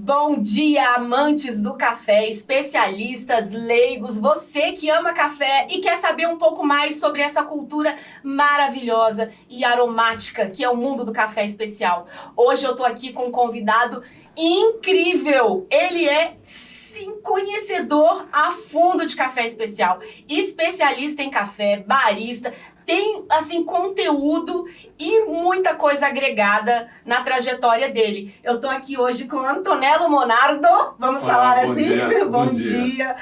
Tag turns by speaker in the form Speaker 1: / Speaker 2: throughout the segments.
Speaker 1: Bom dia, amantes do café, especialistas, leigos, você que ama café e quer saber um pouco mais sobre essa cultura maravilhosa e aromática que é o mundo do café especial. Hoje eu tô aqui com um convidado incrível. Ele é sim conhecedor a fundo de café especial, especialista em café, barista, tem assim conteúdo e muita coisa agregada na trajetória dele. Eu tô aqui hoje com Antonello Monardo. Vamos falar
Speaker 2: bom
Speaker 1: assim?
Speaker 2: Dia,
Speaker 1: Bom dia.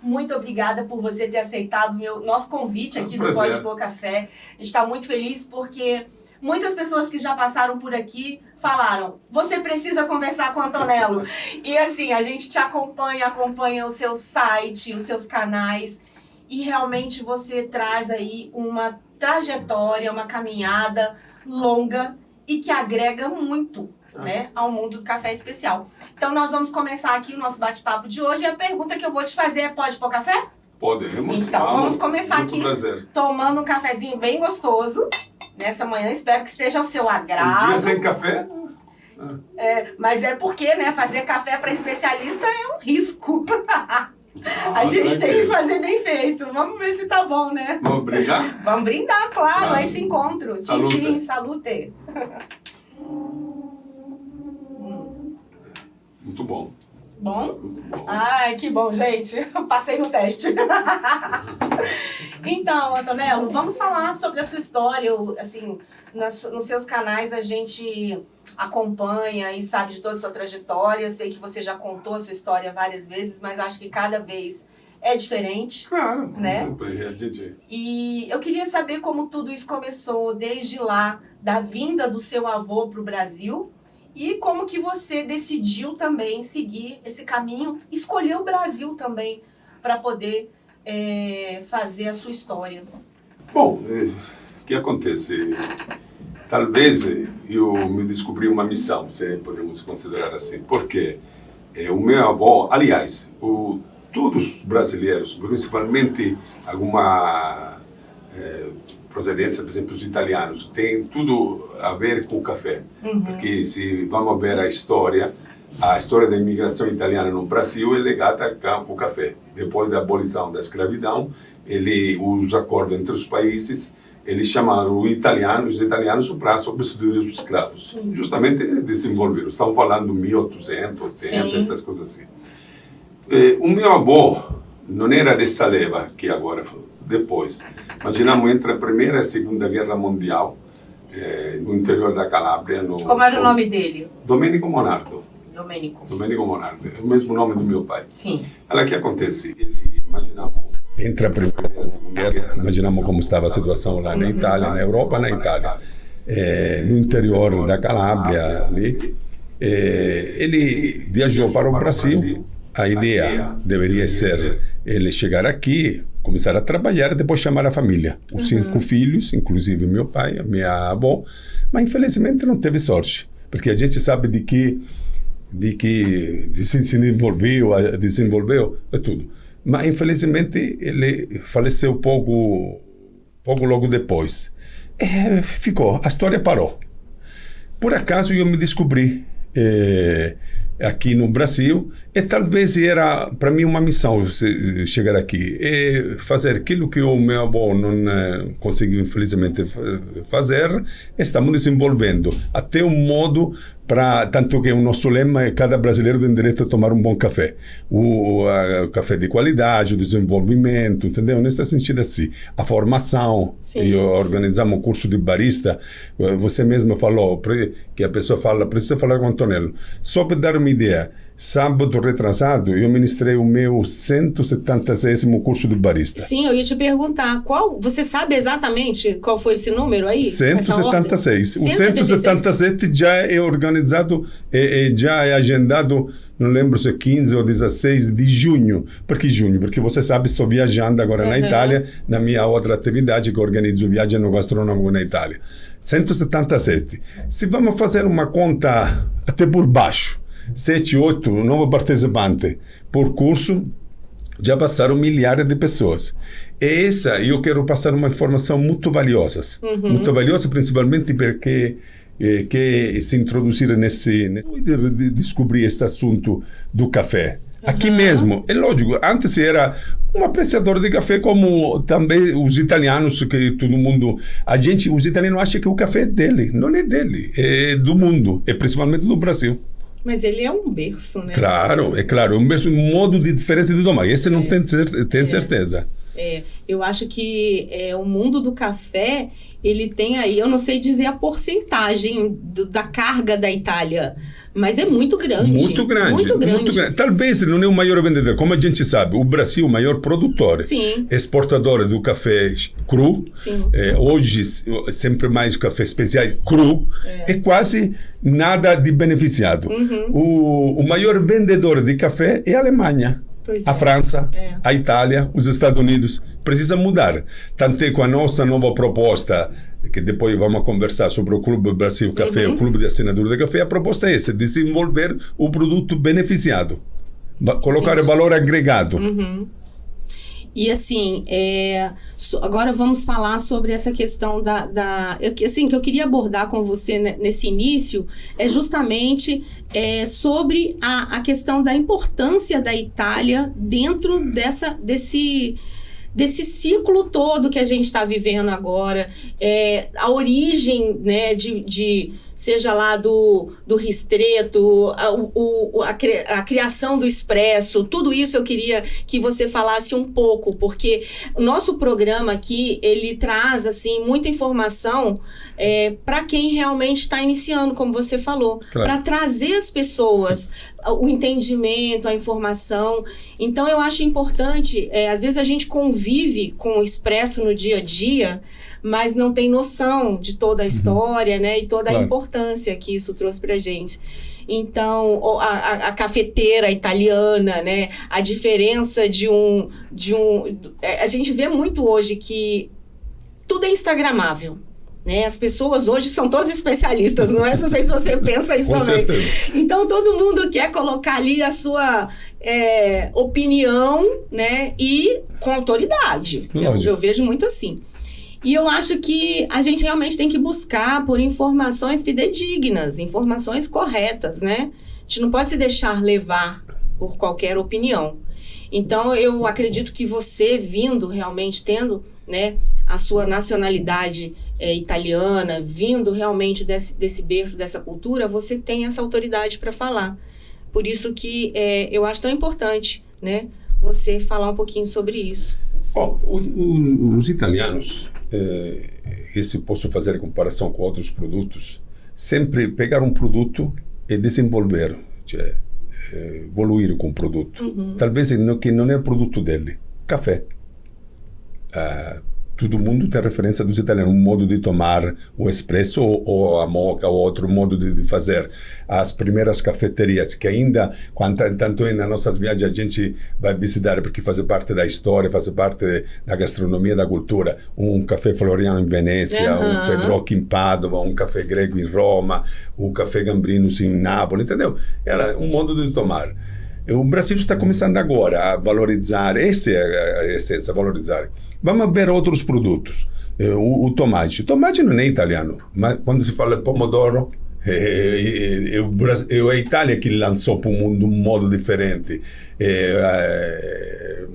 Speaker 1: Muito obrigada por você ter aceitado nosso convite aqui do Pode Pôr Café. A gente está muito feliz porque muitas pessoas que já passaram por aqui falaram: você precisa conversar com o Antonello. E assim, a gente te acompanha o seu site, os seus canais, e realmente você traz aí uma trajetória, uma caminhada longa e que agrega muito, né, ao mundo do café especial. Então nós vamos começar aqui o nosso bate-papo de hoje e a pergunta que eu vou te fazer é: pode pôr café?
Speaker 2: Podemos.
Speaker 1: Então vamos começar aqui
Speaker 2: prazer.
Speaker 1: Tomando um cafezinho bem gostoso nessa manhã. Espero que esteja ao seu agrado.
Speaker 2: Um dia sem café?
Speaker 1: Mas é porque, né, fazer café para especialista é um risco. A gente tem que fazer bem feito. Vamos ver se tá bom, né?
Speaker 2: Vamos brindar?
Speaker 1: Vamos brindar, claro, a esse encontro.
Speaker 2: Salute.
Speaker 1: Tchim, salute.
Speaker 2: Muito bom.
Speaker 1: Bom?
Speaker 2: Muito bom.
Speaker 1: Ai, que bom, gente. Passei no teste. Então, Antonello, vamos falar sobre a sua história. Assim, nos seus canais a gente acompanha e sabe de toda a sua trajetória. Eu sei que você já contou a sua história várias vezes, mas acho que cada vez é diferente.
Speaker 2: Claro,
Speaker 1: né?
Speaker 2: Super, gente.
Speaker 1: E eu queria saber como tudo isso começou desde lá, da vinda do seu avô para o Brasil. E como que você decidiu também seguir esse caminho, escolher o Brasil também para poder fazer a sua história?
Speaker 2: Bom, o que acontece? Talvez eu me descobri uma missão, se podemos considerar assim, porque o meu avô, aliás, todos os brasileiros, principalmente alguma procedência, por exemplo, os italianos, tem tudo a ver com o café. Porque se vamos ver a história da imigração italiana no Brasil é ligada ao café. Depois da abolição da escravidão, os acordos entre os países, eles chamaram os italianos para substituir os escravos. Justamente desenvolveram. Estão falando 1880, essas coisas assim. O meu avô não era dessa leva que agora depois. Imaginamos entre a Primeira e a Segunda Guerra Mundial, no interior da Calábria.
Speaker 1: Como era o nome dele?
Speaker 2: Domenico Monardo.
Speaker 1: Domenico
Speaker 2: Monardo, é o mesmo nome do meu pai.
Speaker 1: Sim.
Speaker 2: Olha o que acontece, imaginamos, entre a Primeira e a Segunda Guerra, imaginamos como estava a situação lá na Itália, na Europa, na Itália. No interior da Calábria, ali, ele viajou para o Brasil. A ideia deveria ser ele chegar aqui, começar a trabalhar e depois chamar a família. Os 5 filhos, inclusive meu pai, a minha avó, mas infelizmente não teve sorte, porque a gente sabe de que se desenvolveu é tudo. Mas infelizmente ele faleceu pouco logo depois. A história parou. Por acaso eu me descobri aqui no Brasil, e talvez era para mim uma missão chegar aqui e fazer aquilo que o meu avô não conseguiu infelizmente fazer. Estamos desenvolvendo até um modo tanto que o nosso lema é: cada brasileiro tem direito a tomar um bom café, o café de qualidade, o desenvolvimento, entendeu? Nesse sentido assim, a formação. E organizamos um curso de barista. Você mesmo falou que a pessoa precisa falar com o Antonello. Só para dar uma ideia, sábado retrasado, eu ministrei o meu 176º curso de barista.
Speaker 1: Sim, eu ia te perguntar, você sabe exatamente qual foi esse número aí?
Speaker 2: 176. O 177 já é organizado, já é agendado, não lembro se é 15 ou 16 de junho. Por que junho? Porque você sabe, estou viajando agora na Itália, na minha outra atividade que organizo viagem no gastronômico na Itália. 177. Se vamos fazer uma conta até por baixo, 7, 8 novos participantes por curso, já passaram milhares de pessoas. E essa, eu quero passar uma informação muito valiosa. Muito valiosa, principalmente porque que se introduzir de descobrir esse assunto do café. Aqui mesmo, é lógico, antes era um apreciador de café como também os italianos, que todo mundo... Os italianos acham que o café é dele, não é dele, é do mundo, e principalmente do Brasil.
Speaker 1: Mas ele é um berço, né?
Speaker 2: Claro, é um berço, um modo diferente de tomar, esse não tem certeza.
Speaker 1: Eu acho que o mundo do café, ele tem aí, eu não sei dizer a porcentagem da carga da Itália, mas é muito grande.
Speaker 2: Muito grande. Talvez não é o maior vendedor, como a gente sabe, o Brasil é o maior produtor, exportador do café cru, hoje sempre mais café especiais cru, é quase nada de beneficiado. O maior vendedor de café é a Alemanha. A França, a Itália, os Estados Unidos. Precisa mudar. Tanto é com a nossa nova proposta, que depois vamos conversar sobre o Clube Brasil Café, o Clube de Assinadores de Café, a proposta é essa, desenvolver o produto beneficiado, colocar valor agregado.
Speaker 1: E assim, agora vamos falar sobre essa questão que eu queria abordar com você nesse início, é justamente sobre a questão da importância da Itália dentro desse ciclo todo que a gente está vivendo agora, a origem, né, seja lá do ristretto, a criação do espresso, tudo isso eu queria que você falasse um pouco, porque o nosso programa aqui, ele traz, assim, muita informação para quem realmente está iniciando, como você falou, para trazer as pessoas o entendimento, a informação. Então, eu acho importante, às vezes a gente convive com o expresso no dia a dia, mas não tem noção de toda a história, né, e toda a importância que isso trouxe para a gente. Então, a cafeteira italiana, né, a diferença a gente vê muito hoje que tudo é instagramável, né? As pessoas hoje são todas especialistas, não é? Não sei se você pensa isso também. Certeza. Então, todo mundo quer colocar ali a sua opinião, né, e com autoridade. Eu vejo muito assim. E eu acho que a gente realmente tem que buscar por informações fidedignas, informações corretas, né? A gente não pode se deixar levar por qualquer opinião. Então, eu acredito que você vindo realmente, tendo, né, a sua nacionalidade italiana, vindo realmente desse berço, dessa cultura, você tem essa autoridade para falar. Por isso que eu acho tão importante, né, você falar um pouquinho sobre isso.
Speaker 2: Os italianos, se posso fazer comparação com outros produtos, sempre pegar um produto e desenvolver, cioè, evoluir com o produto. Talvez que não é o produto dele. Café. Todo mundo tem referência dos italianos, um modo de tomar o espresso ou a moca, ou outro modo de fazer. As primeiras cafeterias que ainda, tanto nas nossas viagens a gente vai visitar, porque faz parte da história, faz parte da gastronomia, da cultura. Um café Floriano em Venezia, um Pedrocchi em Padova, um café grego em Roma, um café Gambrinus em Nápoles, entendeu? Era um modo de tomar. O Brasil está começando agora a valorizar, essa é a essência, valorizar. Vamos ver outros produtos. O tomate. O tomate não é italiano, mas quando se fala de pomodoro, é a Itália que lançou para o mundo um modo diferente. É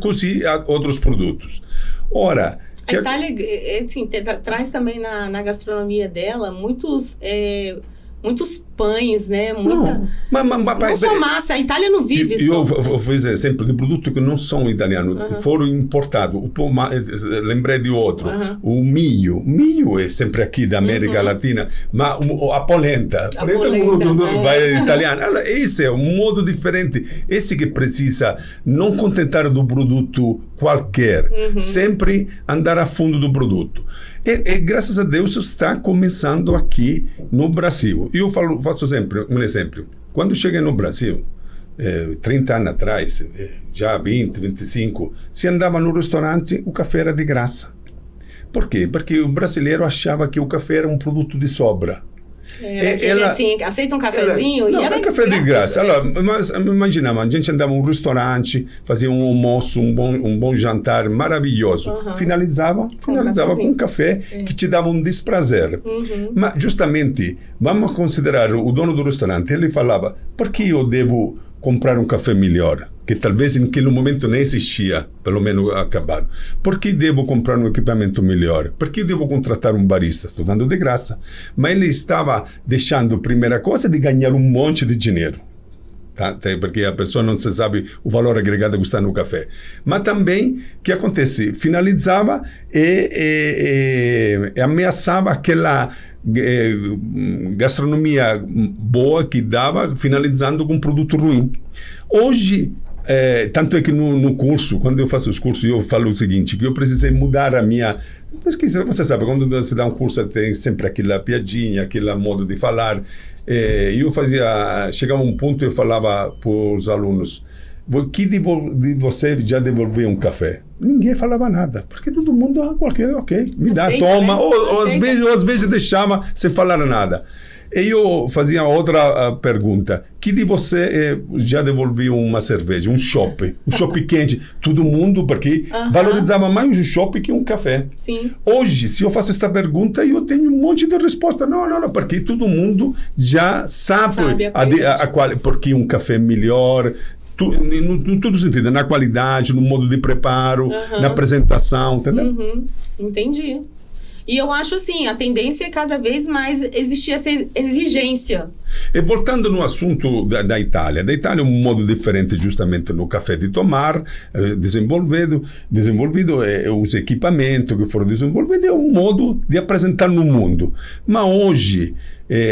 Speaker 2: così outros produtos. Ora,
Speaker 1: a Itália assim, traz também na gastronomia dela muitos pães, né? Não só massa. A Itália não vive
Speaker 2: só. Eu fiz exemplo de produtos que não são italianos, foram importados. Lembrei de outro. O milho. O milho é sempre aqui da América Latina, mas a polenta. A polenta vai italiano. Esse é um modo diferente. Esse que precisa não contentar do produto qualquer, sempre andar a fundo do produto. E graças a Deus está começando aqui no Brasil. Eu faço sempre um exemplo. Quando cheguei no Brasil, 30 anos atrás, já 20, 25, se andava no restaurante, o café era de graça. Por quê? Porque o brasileiro achava que o café era um produto de sobra.
Speaker 1: Ela assim, aceita um cafezinho e era
Speaker 2: café de graça. Allora, mas immaginava, a gente andava a um restaurante, fazia um almoço, um bom jantar maravilhoso. Finalizava com um café que te dava um desprazer. Mas, justamente, vamos considerar o dono do restaurante, ele falava, por que eu devo comprar um café melhor? Que talvez naquele momento nem existia, pelo menos acabado. Por que devo comprar um equipamento melhor? Por que devo contratar um barista? Estou dando de graça. Mas ele estava deixando, primeira coisa, de ganhar um monte de dinheiro. Tá? Porque a pessoa não se sabe o valor agregado que está no café. Mas também, o que acontece? Finalizava e ameaçava aquela gastronomia boa que dava, finalizando com um produto ruim. Hoje, tanto é que no curso, quando eu faço os cursos, eu falo o seguinte, que eu precisei mudar a minha... Você sabe, quando você dá um curso, tem sempre aquela piadinha, aquele modo de falar. Chegava um ponto, eu falava para os alunos, que de você já devolveu um café? Ninguém falava nada, porque todo mundo, ok, me dá, aceita, toma, né? ou às vezes deixava sem falar nada. E eu fazia outra pergunta. Que de você já devolveu uma cerveja, um chopp quente? Todo mundo, porque valorizava mais o chopp que um café.
Speaker 1: Sim.
Speaker 2: Hoje, se eu faço esta pergunta, eu tenho um monte de resposta. Não, porque todo mundo já sabe porque um café é melhor. Em todo sentido, na qualidade, no modo de preparo, na apresentação, entendeu?
Speaker 1: Entendi. E eu acho assim, a tendência é cada vez mais existir essa exigência.
Speaker 2: E voltando no assunto da Itália é um modo diferente justamente no café de tomar, desenvolvido os equipamentos que foram desenvolvidos, é um modo de apresentar no mundo. Mas hoje,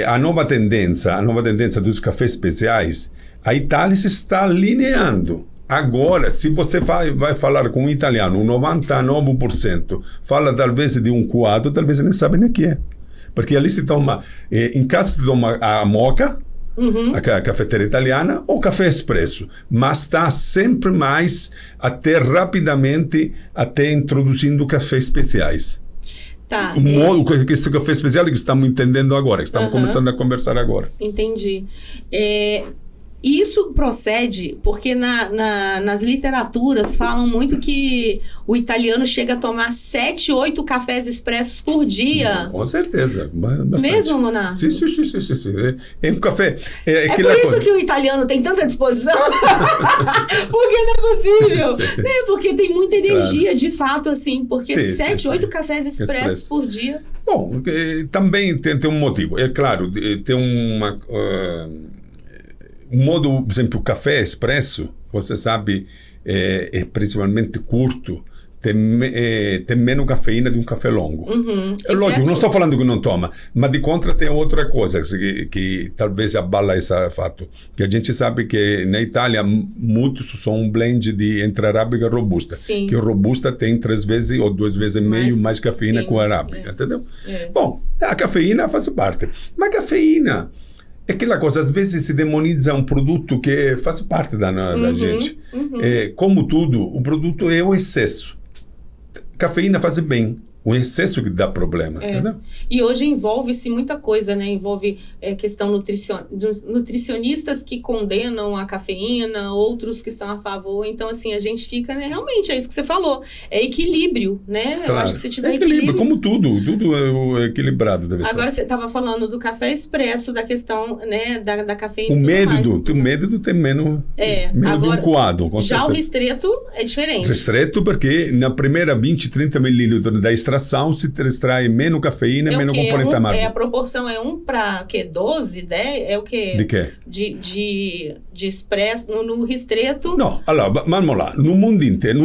Speaker 2: a nova tendência dos cafés especiais, a Itália se está alinhando. Agora, se você vai falar com um italiano, 99% fala talvez de um coado, talvez nem sabe nem o que é. Porque ali se toma, em casa se toma a moca, a cafeteira italiana, ou café expresso. Mas está sempre mais, rapidamente, introduzindo cafés especiais.
Speaker 1: Tá.
Speaker 2: Esse café especial que estamos entendendo agora, que estamos começando a conversar agora.
Speaker 1: Entendi. Isso procede porque nas literaturas falam muito que o italiano chega a tomar 7, 8 cafés expressos por dia.
Speaker 2: Com certeza. Bastante.
Speaker 1: Mesmo, Moná?
Speaker 2: Sim. É um café...
Speaker 1: por isso que o italiano tem tanta disposição? Porque não é possível. Né? Porque tem muita energia, de fato, assim. Porque 7, 8 cafés expressos por dia.
Speaker 2: Bom, também tem um motivo. É claro, tem uma... um modo, por exemplo, o café expresso, você sabe, é principalmente curto, tem menos cafeína de um café longo. É lógico, não estou falando que não toma, mas de contra tem outra coisa que talvez abala esse fato, que a gente sabe que na Itália muitos são um blend entre arábica e robusta, que o robusta tem 3 vezes ou 2 vezes e meio mais cafeína que o arábica, entendeu? Bom, a cafeína faz parte, mas a cafeína é aquela coisa, às vezes se demoniza um produto que faz parte da gente. Como tudo, o produto é o excesso. Cafeína faz bem, o excesso que dá problema, entendeu?
Speaker 1: E hoje envolve-se muita coisa, né? Envolve questão nutricionistas que condenam a cafeína, outros que estão a favor. Então, assim, a gente fica, né? Realmente, é isso que você falou. É equilíbrio, né?
Speaker 2: Claro.
Speaker 1: Eu acho que se tiver equilíbrio...
Speaker 2: Como tudo é equilibrado, deve ser.
Speaker 1: Agora, você estava falando do café expresso, da questão, né? Da cafeína.
Speaker 2: O médio tem menos agora, de um coado. Com
Speaker 1: já
Speaker 2: certeza.
Speaker 1: O ristreto é diferente.
Speaker 2: Ristreto porque na primeira 20, 30 mililitros da extração se extrai menos cafeína e menos componente amargo.
Speaker 1: A proporção é 1 para 12, 10? É o quê?
Speaker 2: De quê?
Speaker 1: De expresso, no ristreto.
Speaker 2: Não, allora, vamos lá. No mundo inteiro,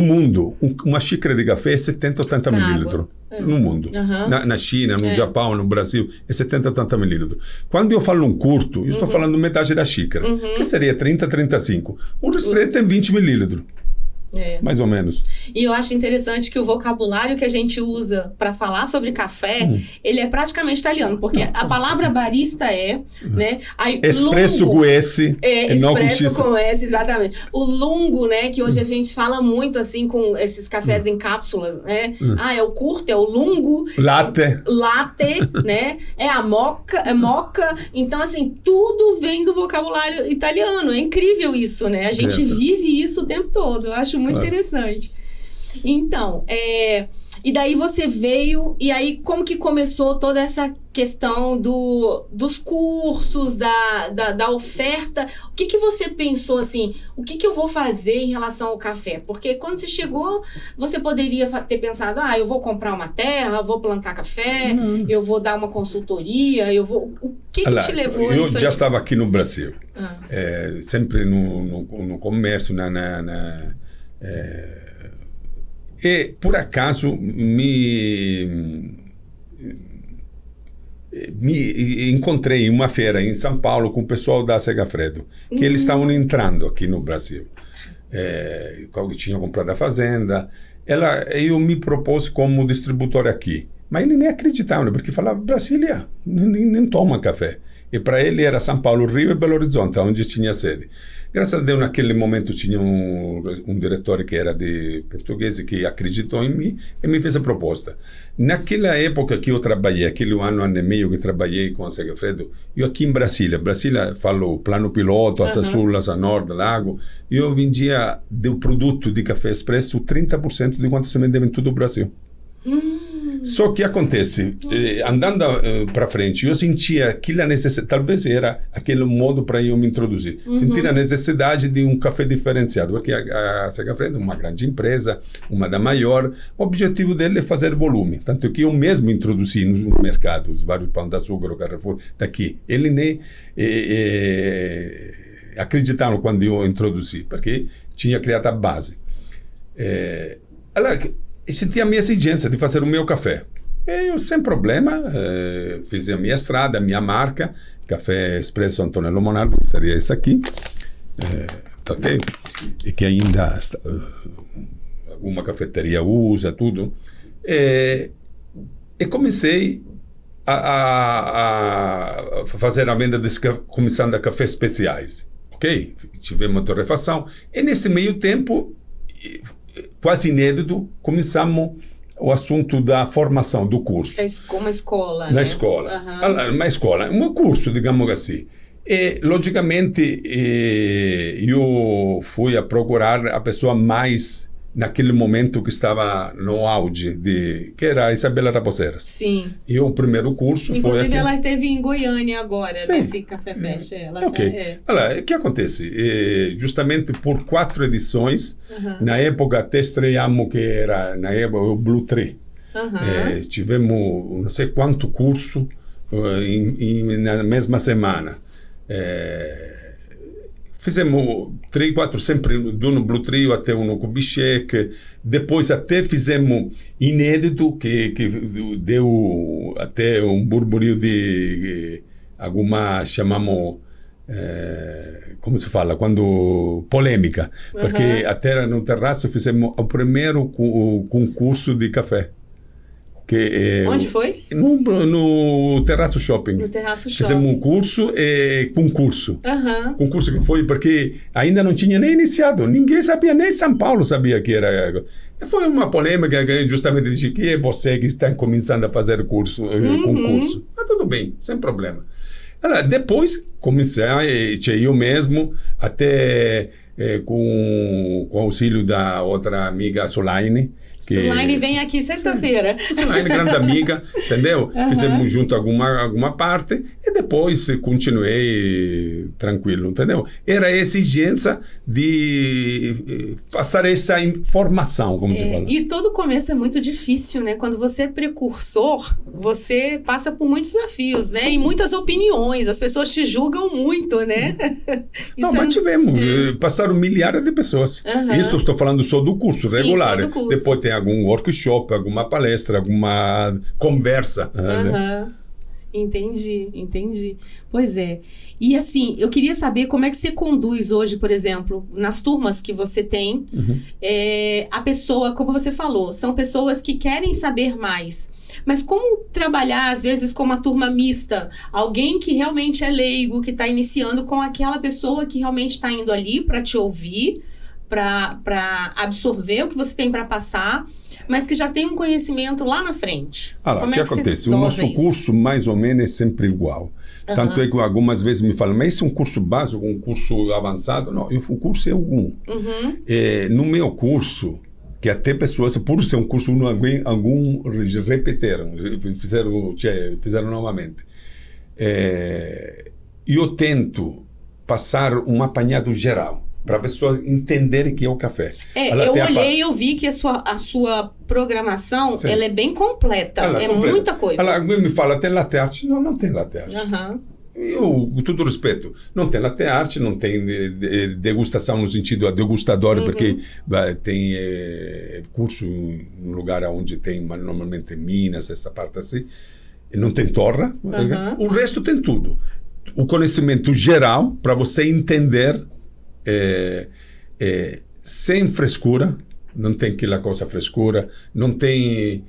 Speaker 2: uma xícara de café é 70, 80 mililitros. No mundo. Na China, no Japão, no Brasil, é 70, 80 mililitros. Quando eu falo um curto, eu estou falando metade da xícara, que seria 30, 35. O ristreto é 20 mililitros. Mais ou menos.
Speaker 1: E eu acho interessante que o vocabulário que a gente usa para falar sobre café, ele é praticamente italiano, porque a palavra barista né? Aí,
Speaker 2: espresso
Speaker 1: lungo,
Speaker 2: com S.
Speaker 1: Espresso com S, exatamente. O lungo, né? Que hoje a gente fala muito assim com esses cafés em cápsulas, né? É o curto, é o lungo.
Speaker 2: Latte,
Speaker 1: né? É a moca. Então, assim, tudo vem do vocabulário italiano. É incrível isso, né? A gente vive isso o tempo todo. Eu acho muito interessante. Então, e daí você veio, e aí como que começou toda essa questão dos cursos, da oferta? O que você pensou assim, o que eu vou fazer em relação ao café? Porque quando você chegou, você poderia ter pensado, eu vou comprar uma terra, vou plantar café, eu vou dar uma consultoria, o que te levou a isso?
Speaker 2: Eu já estava aqui no Brasil, sempre no comércio, e por acaso me encontrei em uma feira em São Paulo com o pessoal da Segafredo, que eles estavam entrando aqui no Brasil. Tinha comprado a fazenda. Eu me propus como distribuidor aqui, mas ele nem acreditava, porque falava Brasília, nem toma café. E para ele era São Paulo, Rio e Belo Horizonte, onde tinha sede. Graças a Deus, naquele momento, tinha um diretor que era de português que acreditou em mim e me fez a proposta. Naquela época que eu trabalhei, aquele ano e meio que trabalhei com a Segafredo, eu aqui em Brasília falo plano piloto, Asa Sul, Asa Nord, Lago, eu vendia do produto de café expresso 30% de quanto se vendeva em todo o Brasil. Só que acontece, andando para frente, eu sentia aquela necessidade, talvez era aquele modo para eu me introduzir, sentir a necessidade de um café diferenciado, porque a Segafredo é uma grande empresa, uma da maior, o objetivo dele é fazer volume, tanto que eu mesmo introduzi no mercado, os vários Pão de Açúcar, o Carrefour, daqui, ele nem acreditaram quando eu introduzi, porque tinha criado a base. E senti a minha exigência de fazer o meu café. Eu, sem problema, fiz a minha estrada, a minha marca, Café Expresso Antonello Monarco, que seria esse aqui, ok? E que ainda alguma cafeteria usa, tudo. E comecei a fazer a venda começando a cafés especiais, ok? Tivemos a torrefação. E nesse meio tempo, quase inédito, começamos o assunto da formação do curso.
Speaker 1: Como escola,
Speaker 2: Na
Speaker 1: né?
Speaker 2: escola. Uma escola, um curso, digamos assim. E, logicamente, eu fui a procurar a pessoa mais, naquele momento que estava no auge, que era a Isabela Raposeiras.
Speaker 1: Sim.
Speaker 2: E o primeiro curso
Speaker 1: Inclusive,
Speaker 2: foi aqui.
Speaker 1: Ela esteve em Goiânia agora, nesse Café Fest.
Speaker 2: Olha, o que acontece? Justamente por 4 edições, na época até estreamos, que era, na época, o Blue Tree. Tivemos não sei quanto curso na mesma semana. Fizemos 3, 4 sempre do no Blue Trio até um no Kubitschek. Depois até fizemos inédito, que deu até um burburinho de alguma, chamamos, como se fala, quando polêmica. Porque até no terraço fizemos o primeiro concurso de café.
Speaker 1: Onde foi?
Speaker 2: No Terraço Shopping.
Speaker 1: No Terraço Shopping.
Speaker 2: Fizemos um curso e concurso. Concurso que foi porque ainda não tinha nem iniciado. Ninguém sabia, nem São Paulo sabia que era. Foi uma polêmica que justamente disse que é você que está começando a fazer concurso. Mas tudo bem, sem problema. Depois comecei, eu mesmo, até com o auxílio da outra amiga Solaine.
Speaker 1: Solaine vem aqui sexta-feira.
Speaker 2: Solaine, grande amiga, entendeu? Fizemos junto alguma parte e depois continuei tranquilo, entendeu? Era a exigência de passar essa informação, como se fala.
Speaker 1: E todo começo é muito difícil, né? Quando você é precursor, você passa por muitos desafios, né? E muitas opiniões, as pessoas te julgam muito, né?
Speaker 2: Não, mas tivemos, passaram milhares de pessoas. Isso estou falando só do curso regular.
Speaker 1: Só do curso.
Speaker 2: Depois tem algum workshop, alguma palestra, alguma conversa. Né?
Speaker 1: Entendi. Pois é. E assim, eu queria saber como é que você conduz hoje, por exemplo, nas turmas que você tem, a pessoa, como você falou, são pessoas que querem saber mais. Mas como trabalhar, às vezes, com uma turma mista? Alguém que realmente é leigo, que está iniciando, com aquela pessoa que realmente está indo ali para te ouvir, para absorver o que você tem para passar, mas que já tem um conhecimento lá na frente.
Speaker 2: O que acontece? O nosso curso, mais ou menos, é sempre igual. Tanto é que algumas vezes me falam, mas esse é um curso básico, um curso avançado? Não, o curso é algum. No meu curso, que até pessoas, por ser um curso, algum repetiram, fizeram novamente. Eu tento passar um apanhado geral, para a pessoa entender que é o café.
Speaker 1: Eu olhei e eu vi que a sua programação, ela é bem completa. Muita coisa.
Speaker 2: Ela me fala, tem latte art? Não tem latte art. Eu, com todo respeito, não tem latte art, não tem degustação no sentido degustador, porque tem curso no lugar onde tem, normalmente em Minas, essa parte assim, não tem torra. O resto tem tudo. O conhecimento geral, para você entender sem frescura, não tem aquela coisa frescura, não tem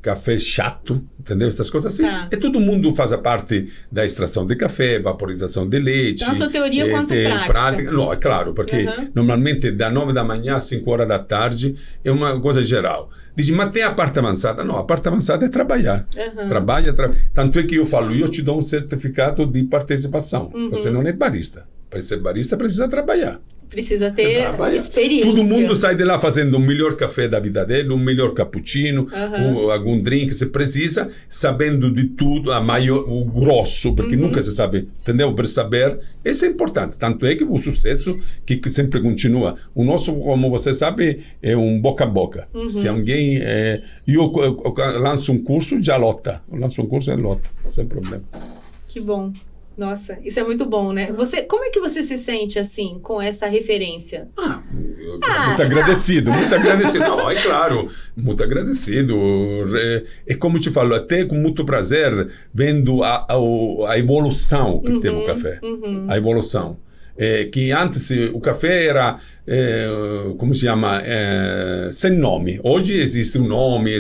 Speaker 2: café chato, entendeu? Essas coisas assim. E todo mundo faz a parte da extração de café, vaporização de leite.
Speaker 1: Tanto a teoria quanto prática.
Speaker 2: Não, é claro, porque normalmente da 9 da manhã às 5 horas da tarde é uma coisa geral. Diz, mas tem a parte avançada? Não, a parte avançada é trabalhar. Tanto é que eu falo, eu te dou um certificado de participação. Você não é barista. Para ser barista precisa trabalhar.
Speaker 1: Precisa ter experiência.
Speaker 2: Todo mundo sai de lá fazendo o melhor café da vida dele, o melhor cappuccino, algum drink. Você precisa, sabendo de tudo, o grosso, porque nunca se sabe, entendeu? Para saber, isso é importante. Tanto é que o sucesso que sempre continua. O nosso, como você sabe, é um boca a boca. Se alguém... eu lanço um curso, já lota. Eu lanço um curso, lota, sem problema.
Speaker 1: Que bom. Nossa, isso é muito bom, né? Como é que você se sente, assim, com essa referência?
Speaker 2: Muito agradecido. Não, é claro, muito agradecido. É como eu te falo, até com muito prazer, vendo a evolução que teve o café. A evolução. Que antes o café era, como se chama, sem nome. Hoje existe um nome,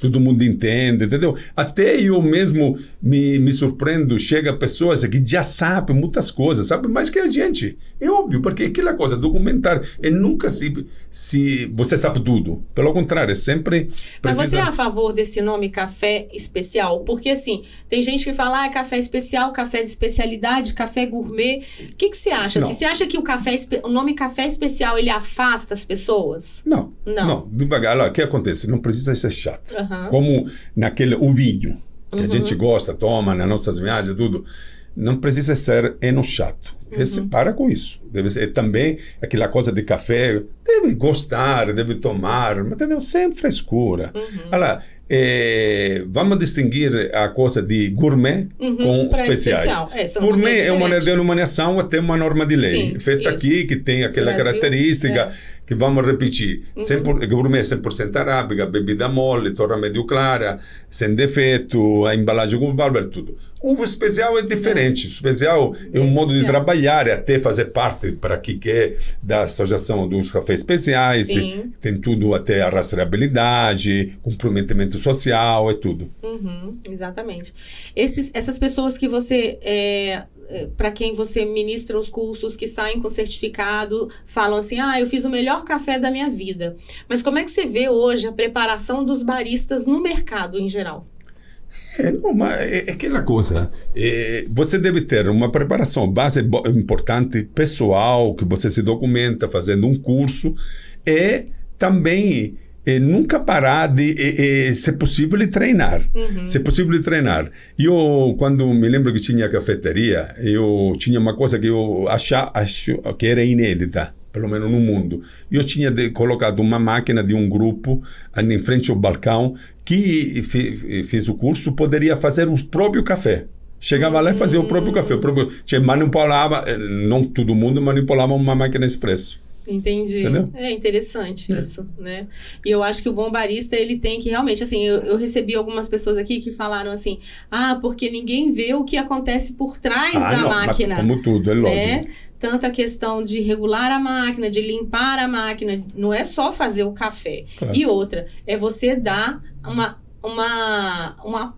Speaker 2: todo mundo entende, entendeu? Até eu mesmo me surpreendo, chega pessoas que já sabem muitas coisas, sabem mais que a gente. É óbvio, porque aquela coisa, documentar, nunca se você sabe tudo. Pelo contrário, sempre precisa...
Speaker 1: Mas você é a favor desse nome café especial? Porque assim, tem gente que fala, café especial, café de especialidade, café gourmet. O que você acha? Você acha que o nome café especial, ele afasta as pessoas?
Speaker 2: Não. Devagar. O que acontece? Não precisa ser chato. Como o vinho, que a gente gosta, toma nas nossas viagens, tudo. Não precisa ser chato. Para com isso. Deve ser também aquela coisa de café, deve gostar, deve tomar, mas entendeu? Sem frescura. Olha, vamos distinguir a coisa de gourmet com especiais. Gourmet é uma denominação até uma norma de lei, feita aqui, que tem aquela característica que vamos repetir. Gourmet é 100% arábica, bebida mole, torra médio clara, sem defeito, a embalagem com válvula, tudo. O especial é diferente. O especial é um modo de trabalhar, até fazer parte para quem quer da associação dos cafés especiais. Tem tudo, até a rastreabilidade, comprometimento social, é tudo.
Speaker 1: Exatamente. Essas pessoas que você, para quem você ministra os cursos, que saem com certificado, falam assim, eu fiz o melhor café da minha vida. Mas como é que você vê hoje a preparação dos baristas no mercado em geral?
Speaker 2: É aquela coisa, você deve ter uma preparação base importante, pessoal, que você se documenta fazendo um curso, e também nunca parar de, se possível, treinar. Se possível, treinar. Eu, quando me lembro que tinha cafeteria, eu tinha uma coisa que eu acho que era inédita, pelo menos no mundo. Eu tinha colocado uma máquina de um grupo em frente ao balcão, que fez o curso, poderia fazer o próprio café. Chegava lá e fazia o próprio café. Manipulava, não todo mundo manipulava uma máquina expresso.
Speaker 3: Entendi.
Speaker 2: Entendeu?
Speaker 3: É interessante isso, né? E eu acho que o bom barista, ele tem que realmente, assim, eu recebi algumas pessoas aqui que falaram assim, porque ninguém vê o que acontece por trás da máquina.
Speaker 2: Mas como tudo, é lógico.
Speaker 3: Né? Tanto a questão de regular a máquina, de limpar a máquina, não é só fazer o café.
Speaker 2: Claro.
Speaker 3: E outra, é você dar uma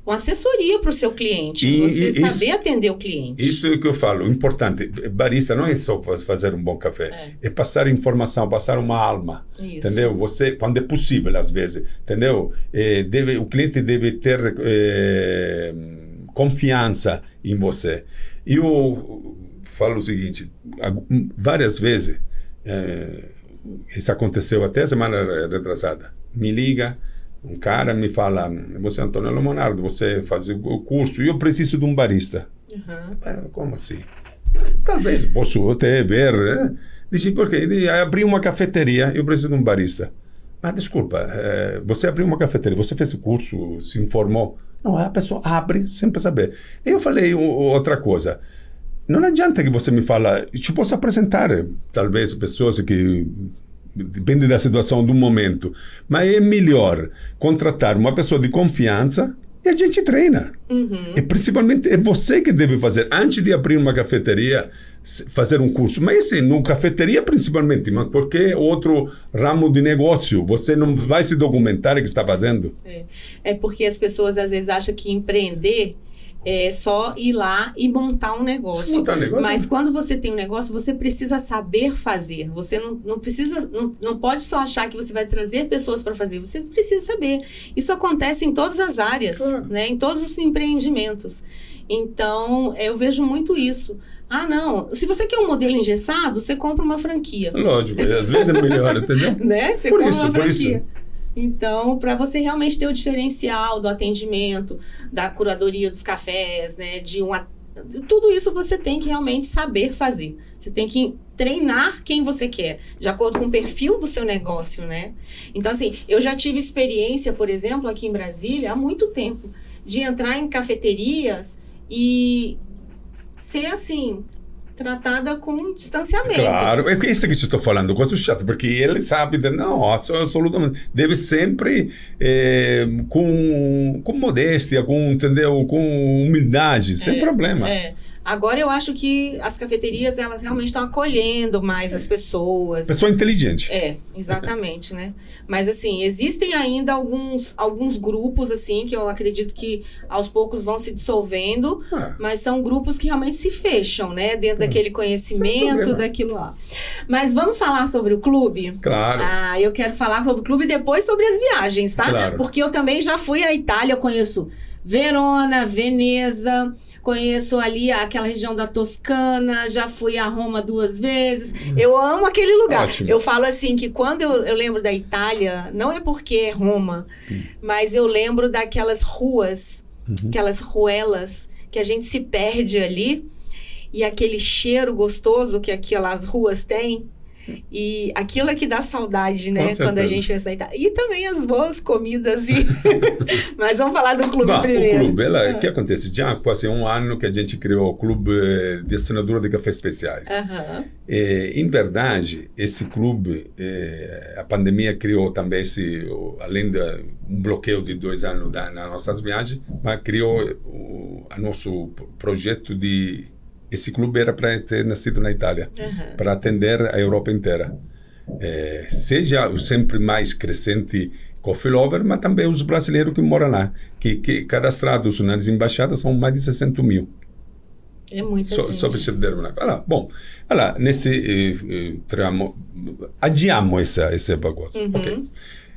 Speaker 3: assessoria para o seu cliente, você saber atender o cliente.
Speaker 2: Isso é o que eu falo, o importante, barista não é só fazer um bom café, é passar informação, passar uma alma, entendeu? Você, quando é possível, às vezes, entendeu? O cliente deve ter confiança em você. Eu falo o seguinte, várias vezes, isso aconteceu até a semana retrasada, me liga, um cara me fala, você é Antônio Leonardo, você faz o curso, eu preciso de um barista. Como assim? Talvez posso até ver, né? Disse, porque abri uma cafeteria, eu preciso de um barista. Mas desculpa, você abriu uma cafeteria, você fez o curso, se informou? Não, a pessoa abre sem saber. Eu falei outra coisa. Não adianta que você me fala, te posso apresentar, talvez, pessoas que... Depende da situação do momento. Mas é melhor contratar uma pessoa de confiança e a gente treina. E principalmente é você que deve fazer. Antes de abrir uma cafeteria, fazer um curso. Mas assim, no cafeteria principalmente, mas qualquer outro ramo de negócio, você não vai se documentar o que está fazendo.
Speaker 3: É porque as pessoas às vezes acham que empreender é só ir lá e montar um negócio. Mas quando você tem um negócio, você precisa saber fazer. Você não precisa, não pode só achar que você vai trazer pessoas para fazer. Você precisa saber. Isso acontece em todas as áreas, né? Em todos os empreendimentos. Então, eu vejo muito isso. Não. Se você quer um modelo engessado, você compra uma franquia.
Speaker 2: Lógico. Às vezes é melhor, entendeu?
Speaker 3: Né? Você compra uma franquia. Então, para você realmente ter o diferencial do atendimento, da curadoria dos cafés, né, tudo isso você tem que realmente saber fazer. Você tem que treinar quem você quer, de acordo com o perfil do seu negócio, né? Então, assim, eu já tive experiência, por exemplo, aqui em Brasília, há muito tempo, de entrar em cafeterias e ser, assim... tratada com distanciamento.
Speaker 2: Claro, é isso que estou falando, coisa chata, porque ele sabe, não, absolutamente, deve sempre com modéstia, entendeu, com humildade, sem problema.
Speaker 3: Agora eu acho que as cafeterias, elas realmente estão acolhendo mais as pessoas.
Speaker 2: Pessoa inteligente.
Speaker 3: Exatamente, né? Mas assim, existem ainda alguns grupos, assim, que eu acredito que aos poucos vão se dissolvendo, mas são grupos que realmente se fecham, né? Dentro daquele conhecimento, daquilo lá. Mas vamos falar sobre o clube?
Speaker 2: Claro.
Speaker 3: Eu quero falar sobre o clube e depois sobre as viagens, tá?
Speaker 2: Claro.
Speaker 3: Porque eu também já fui à Itália, eu conheço Verona, Veneza, conheço ali aquela região da Toscana, já fui a Roma 2 vezes. Eu amo aquele lugar.
Speaker 2: Ótimo.
Speaker 3: Eu falo assim que quando eu lembro da Itália, não é porque é Roma, mas eu lembro daquelas ruas, aquelas ruelas que a gente se perde ali e aquele cheiro gostoso que aquelas ruas têm. E aquilo é que dá saudade, né? Quando a gente pensa na Itália. E também as boas comidas. Mas vamos falar do clube primeiro.
Speaker 2: O clube, o que acontece? Já há quase um ano que a gente criou o clube de assinatura de cafés especiais. Em verdade, esse clube, a pandemia criou também, além de um bloqueio de 2 anos nas nossas viagens, mas criou o nosso projeto de... Esse clube era para ter nascido na Itália, para atender a Europa inteira. Seja o sempre mais crescente coffee lover, mas também os brasileiros que moram lá, que cadastrados nas embaixadas são mais de 60 mil.
Speaker 3: É muita gente.
Speaker 2: Só para você ter uma... nesse tramo, adiamos esse negócio. Ok.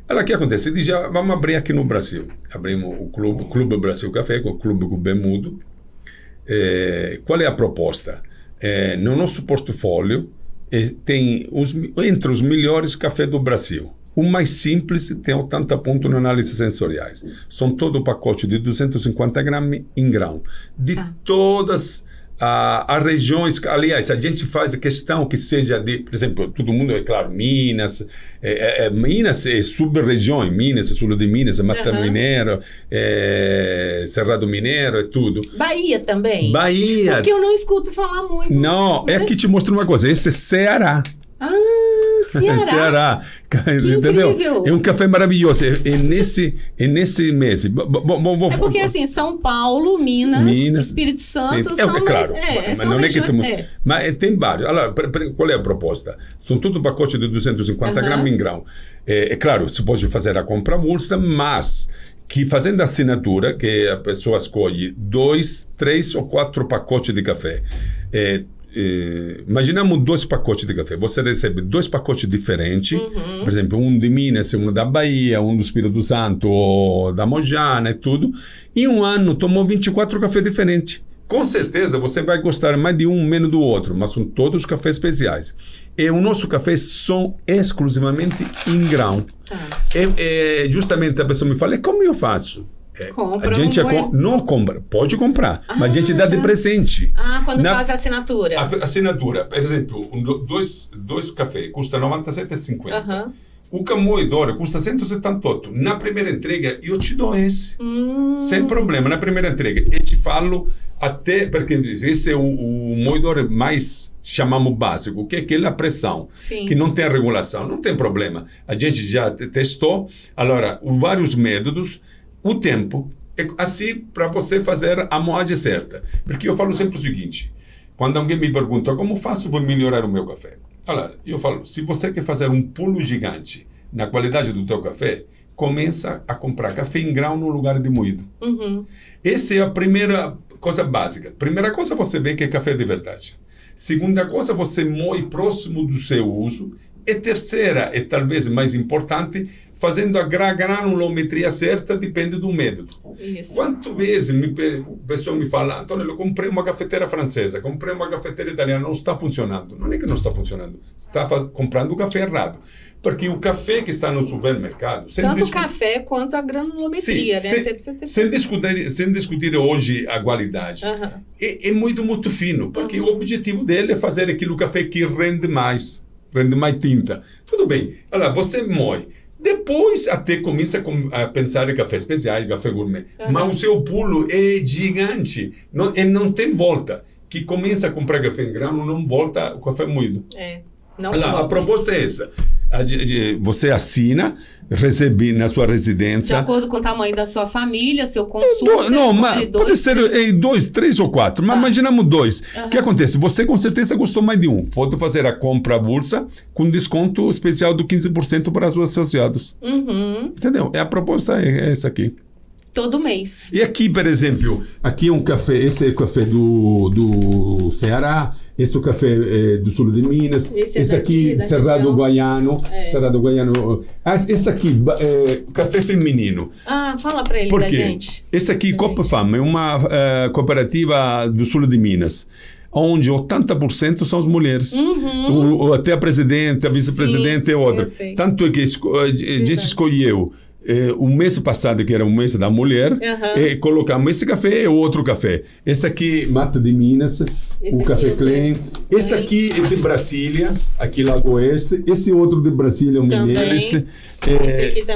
Speaker 2: O que acontece? Vamos abrir aqui no Brasil. Abrimos o Clube Brasil Café, o Clube Bemudo. Qual é a proposta? No nosso portfólio tem entre os melhores cafés do Brasil. O mais simples tem 80 pontos na análise sensoriais. São todo o pacote de 250 gramas em grão. De todas as regiões, aliás, a gente faz a questão que seja de, por exemplo, todo mundo, é claro, Minas, Minas é sub-região, Minas, sul de Minas, Mata Mineiro, Cerrado Mineiro, é tudo.
Speaker 3: Bahia também?
Speaker 2: Bahia.
Speaker 3: Porque eu não escuto falar muito.
Speaker 2: Não, né? É que te mostro uma coisa, esse é Ceará.
Speaker 3: no Ceará.
Speaker 2: Ceará. Entendeu?
Speaker 3: Incrível.
Speaker 2: É um café maravilhoso. É nesse mês.
Speaker 3: É porque assim, São Paulo, Minas Espírito Santo
Speaker 2: sim.
Speaker 3: são
Speaker 2: claro,
Speaker 3: mas
Speaker 2: mas
Speaker 3: não
Speaker 2: não
Speaker 3: é que
Speaker 2: temos, mas tem vários. Allora, qual é a proposta? São tudo pacotes de 250 gramas em grão. É claro, se pode fazer a compra avulsa, mas que fazendo a assinatura, que a pessoa escolhe 2, 3 ou 4 pacotes de café. Imaginamos 2 pacotes de café. Você recebe 2 pacotes diferentes, por exemplo, um de Minas, um da Bahia, um do Espírito Santo, ou da Mojana e tudo. Em um ano, tomou 24 cafés diferentes. Com certeza, você vai gostar mais de um, menos do outro, mas são todos cafés especiais. E o nosso café são exclusivamente em grão. Justamente a pessoa me fala, como eu faço?
Speaker 3: Compra
Speaker 2: a gente não compra, pode comprar, mas a gente dá de presente.
Speaker 3: Quando faz a assinatura.
Speaker 2: A assinatura, por exemplo, dois cafés custa 97,50. O Camoedoro custa 178. Na primeira entrega, eu te dou esse. Sem problema, na primeira entrega. E te falo até, porque esse é o moedor mais, chamamos básico, que é aquela pressão, que não tem regulação. Não tem problema. A gente já testou. Agora, vários métodos, o tempo, é assim para você fazer a moagem certa. Porque eu falo sempre o seguinte, quando alguém me pergunta como faço para melhorar o meu café? Olha, eu falo, se você quer fazer um pulo gigante na qualidade do teu café, começa a comprar café em grão no lugar de moído. Essa é a primeira coisa básica. Primeira coisa, você vê que é café de verdade. Segunda coisa, você moe próximo do seu uso. E terceira, e talvez mais importante, fazendo a granulometria certa, depende do método. Quantas vezes o pessoal me fala, Antônio, eu comprei uma cafeteira francesa, comprei uma cafeteira italiana, não está funcionando. Não é que não está funcionando, está comprando o café errado. Porque o café que está no supermercado...
Speaker 3: Tanto o café quanto a granulometria, né?
Speaker 2: Sem discutir hoje a qualidade. É muito fino, porque o objetivo dele é fazer aquele café que rende mais tinta. Tudo bem. Olha, você moe. Depois até começa a pensar em café especial, café gourmet. Mas o seu pulo é gigante. Não tem volta. Que começa a comprar café em grão, não volta o café moído. A proposta é essa. Você assina, recebe na sua residência.
Speaker 3: De acordo com o tamanho da sua família, seu consumo.
Speaker 2: Mas pode ser 2, 3 ou 4. Mas imaginamos 2. O que acontece? Você com certeza gostou mais de um. Pode fazer a compra avulsa com desconto especial do 15% para os associados. Entendeu? A proposta é essa aqui.
Speaker 3: Todo mês.
Speaker 2: E aqui, por exemplo, aqui é um café, esse é o café do Ceará, esse é o café do sul de Minas, esse aqui, Cerrado Guaiano, Cerrado Guaiano. Esse aqui, café feminino.
Speaker 3: Fala para ele da gente.
Speaker 2: Esse aqui, Copa Fama, é uma cooperativa do sul de Minas, onde 80% são as mulheres. Até a presidente, a vice-presidente e outra. Tanto é que a gente escolheu o mês passado, que era o mês da mulher, e colocamos esse café e outro café. Esse aqui, Mata de Minas, o Café Clem. Esse aqui é de Brasília, aqui Lago Oeste. Esse outro de Brasília, o Mineiros.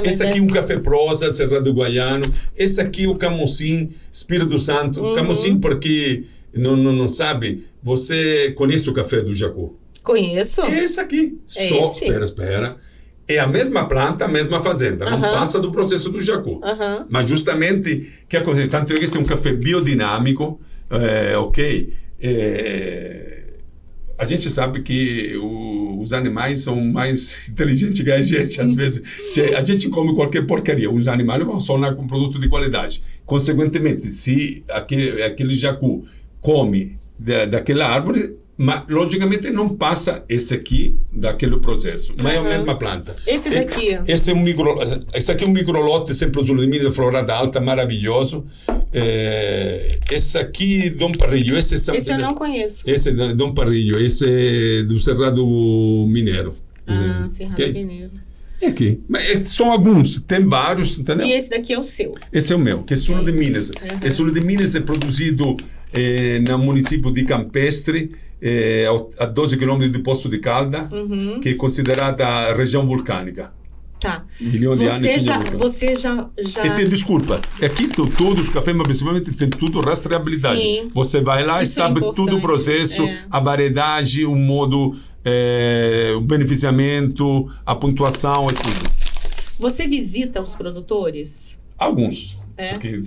Speaker 2: Esse aqui é um café prosa, Cerrado Guaiano. Esse aqui é o Camocim, Espírito Santo. Camocim, porque não sabe, você conhece o café do Jacu?
Speaker 3: Conheço.
Speaker 2: Esse aqui. Espera. É a mesma planta, a mesma fazenda. Não passa do processo do Jacu. Mas justamente, que acontece? Tanto é que esse é um café biodinâmico, a gente sabe que os animais são mais inteligentes que a gente, às vezes. A gente come qualquer porcaria. Os animais vão só com produto de qualidade. Consequentemente, se aquele Jacu come daquela árvore, mas logicamente não passa esse aqui daquele processo, mas é a mesma planta.
Speaker 3: Esse daqui,
Speaker 2: esse aqui é um microlote, sempre sul de Minas, florada alta, maravilhoso. Esse aqui, Dom Parrilho. Esse
Speaker 3: eu não conheço.
Speaker 2: Esse é Dom Parrilho, esse é do Cerrado Mineiro.
Speaker 3: Cerrado Mineiro.
Speaker 2: É aqui. Mas são alguns, tem vários, entendeu?
Speaker 3: E esse daqui é o seu?
Speaker 2: Esse é o meu, que é sul de Minas. O sul de Minas é produzido no município de Campestre, a 12 km de Poço de Calda, que é considerada região vulcânica.
Speaker 3: Tá.
Speaker 2: Milhões de anos.
Speaker 3: Você já...
Speaker 2: E tem, desculpa, aqui todos os cafés, mas principalmente tem tudo rastreabilidade.
Speaker 3: Sim.
Speaker 2: Você vai lá
Speaker 3: Isso
Speaker 2: e sabe tudo o processo, a variedade, o modo, o beneficiamento, a pontuação e tudo.
Speaker 3: Você visita os produtores?
Speaker 2: Alguns. Porque,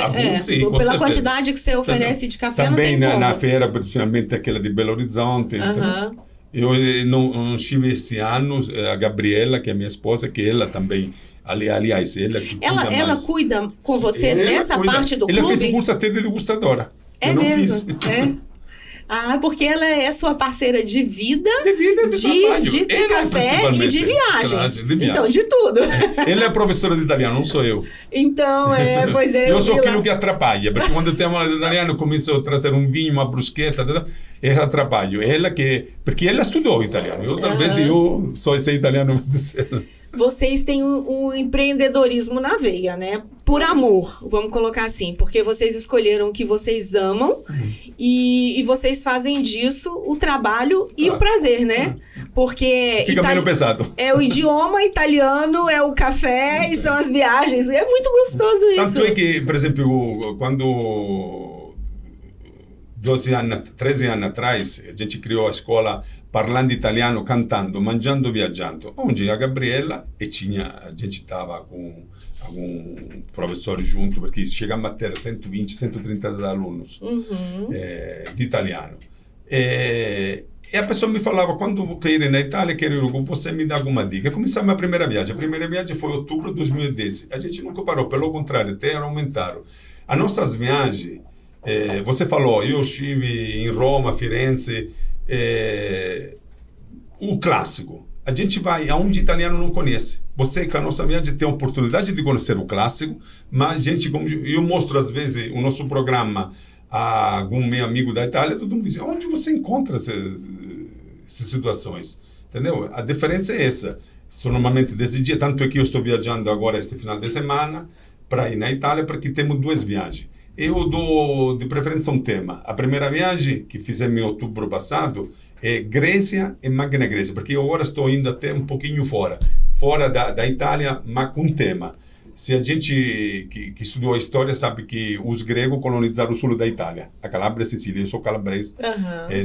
Speaker 2: alguns, sim,
Speaker 3: pela
Speaker 2: certeza.
Speaker 3: Quantidade que você oferece de café,
Speaker 2: também
Speaker 3: não tem
Speaker 2: na
Speaker 3: como.
Speaker 2: feira, principalmente aquela de Belo Horizonte. Eu não estive esse ano, a Gabriela, que é minha esposa, que ela também, aliás,
Speaker 3: ela cuida com você nessa parte do clube?
Speaker 2: Ela fez o curso até de degustadora.
Speaker 3: Eu
Speaker 2: não
Speaker 3: mesmo?
Speaker 2: fiz.
Speaker 3: Porque ela é sua parceira de vida, de café e de viagens. Então, de tudo.
Speaker 2: Ela é professora de italiano, não sou eu.
Speaker 3: Então, pois é.
Speaker 2: Eu sou aquilo que atrapalha, porque quando tem aula de italiano, começo a trazer um vinho, uma bruschetta, eu atrapalho. Porque ela estudou italiano. Talvez eu sou esse italiano.
Speaker 3: Vocês têm um empreendedorismo na veia, né? Por amor, vamos colocar assim. Porque vocês escolheram o que vocês amam e vocês fazem disso o trabalho e o prazer, né? Porque...
Speaker 2: Fica menos pesado.
Speaker 3: É o idioma italiano, é o café e são as viagens. É muito gostoso isso.
Speaker 2: Tanto é que, por exemplo, quando 13 anos atrás, a gente criou a escola Parlando Italiano, Cantando, Mangiando, Viaggiando, onde a Gabriela a gente estava com algum professor junto, porque chegamos a ter 120, 130 alunos de italiano. E a pessoa me falava, quando eu quero ir na Itália, quero ir, você me dá alguma dica? Começamos a primeira viagem. A primeira viagem foi em outubro de 2010. A gente nunca parou, pelo contrário, até aumentaram. As nossas viagens, você falou, eu estive em Roma, Firenze, o clássico. A gente vai aonde o italiano não conhece. Você, com a nossa viagem, tem a oportunidade de conhecer o clássico, mas a gente, como eu mostro às vezes o nosso programa a algum meu amigo da Itália, todo mundo diz, onde você encontra essas situações? Entendeu? A diferença é essa. São normalmente desse dia, tanto é que eu estou viajando agora este final de semana para ir na Itália, porque temos 2 viagens. Eu dou de preferência um tema. A primeira viagem que fizemos em outubro passado é Grécia e Magna Grécia, porque eu agora estou indo até um pouquinho fora da Itália, mas com tema. Se a gente que estudou a história sabe que os gregos colonizaram o sul da Itália, a Calábria e a Sicília. Eu sou calabrese.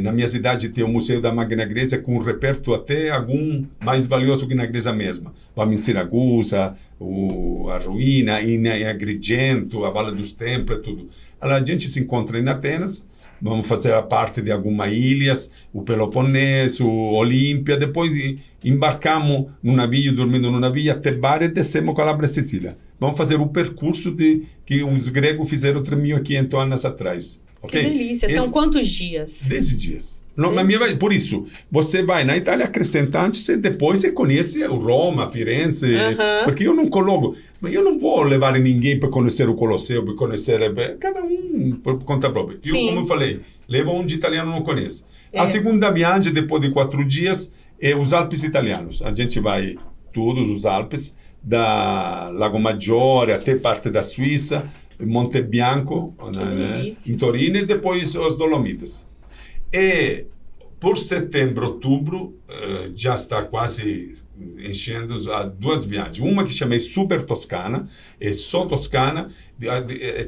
Speaker 2: Na minha cidade tem o Museu da Magna Grécia com um reperto até algum mais valioso que na Grécia mesma. Vamos em Siracusa, a ruína, em Agrigento, a Vala dos Templos, tudo. A gente se encontra em Atenas, vamos fazer a parte de algumas ilhas, o Peloponeso, Olímpia, depois embarcamos num navio, dormindo no navio até Bari e descemos Calabria e Sicília. Vamos fazer o percurso que os gregos fizeram 3.500 anos atrás. Okay?
Speaker 3: Que delícia! São quantos dias? 10
Speaker 2: dias. Por isso, você vai na Itália acrescentante e depois você conhece Roma, Firenze, porque eu não coloco, eu não vou levar ninguém para conhecer o Colosseu, para conhecer, cada um por conta própria. Eu, como eu falei, levo onde italiano não conhece. A segunda viagem, depois de 4 dias, é os Alpes italianos. A gente vai todos os Alpes, da Lago Maggiore até parte da Suíça, Monte Bianco, em Torino, e depois as Dolomitas. E por setembro, outubro, já está quase enchendo as 2 viagens. Uma que chamei Super Toscana, é só Toscana.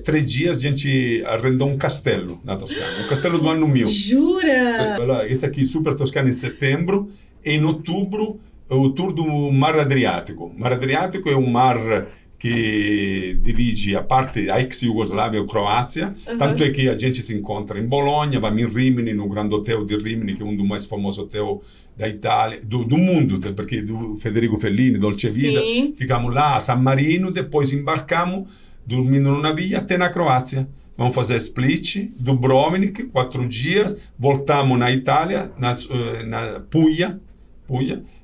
Speaker 2: 3 dias a gente arrendou um castelo na Toscana, um castelo do ano 1000.
Speaker 3: Jura?
Speaker 2: Esse aqui, Super Toscana, em setembro. E em outubro, o tour do Mar Adriático. O Mar Adriático é um mar que divide a parte da ex-Iugoslávia e Croácia, tanto é que a gente se encontra em Bologna, vamos em Rimini, no Grande Hotel de Rimini, que é um dos mais famosos hotéis da Itália, do mundo, porque do Federico Fellini, Dolce Vita. Ficamos lá a San Marino, depois embarcamos, dormindo no navio até na Croácia. Vamos fazer Split, Dubrovnik, 4 dias, voltamos na Itália, na Puglia,